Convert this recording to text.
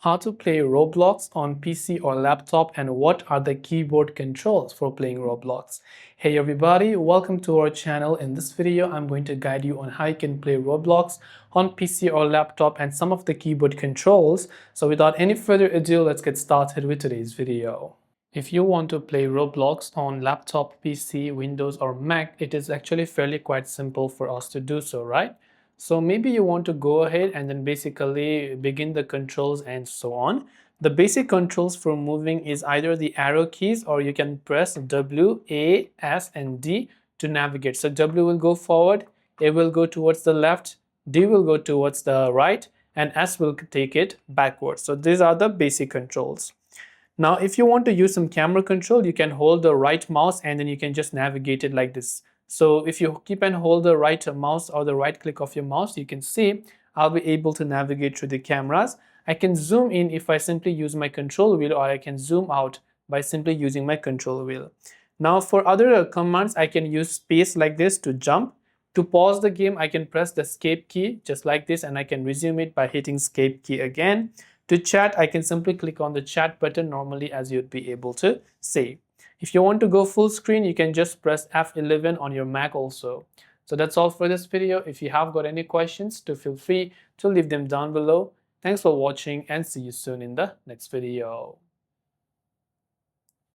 How to play Roblox on PC or laptop, and what are the keyboard controls for playing Roblox. Hey everybody, welcome to our channel. In this video, I'm going to guide you on how you can play Roblox on PC or laptop and some of the keyboard controls. So without any further ado, let's get started with today's video. If you want to play Roblox on laptop, PC, Windows or Mac, it is actually fairly quite simple for us to do so, right? So maybe you want to go ahead and then basically begin the controls and so on. The basic controls for moving is either the arrow keys, or you can press W, A, S and D to navigate. So W will go forward, A will go towards the left, D will go towards the right, and S will take it backwards. So these are the basic controls. Now, if you want to use some camera control, you can hold the right mouse and then you can just navigate it like this. So if you keep and hold the right mouse or the right click of your mouse, you can see I'll be able to navigate through the cameras. I can zoom in if I simply use my control wheel, or I can zoom out by simply using my control wheel. Now for other commands, I can use space like this to jump. To pause the game, I can press the escape key just like this, and I can resume it by hitting escape key again. To chat, I can simply click on the chat button normally, as you'd be able to see. If you want to go full screen, you can just press F11 on your Mac also. So that's all for this video. If you have got any questions, feel free to leave them down below. Thanks for watching and see you soon in the next video.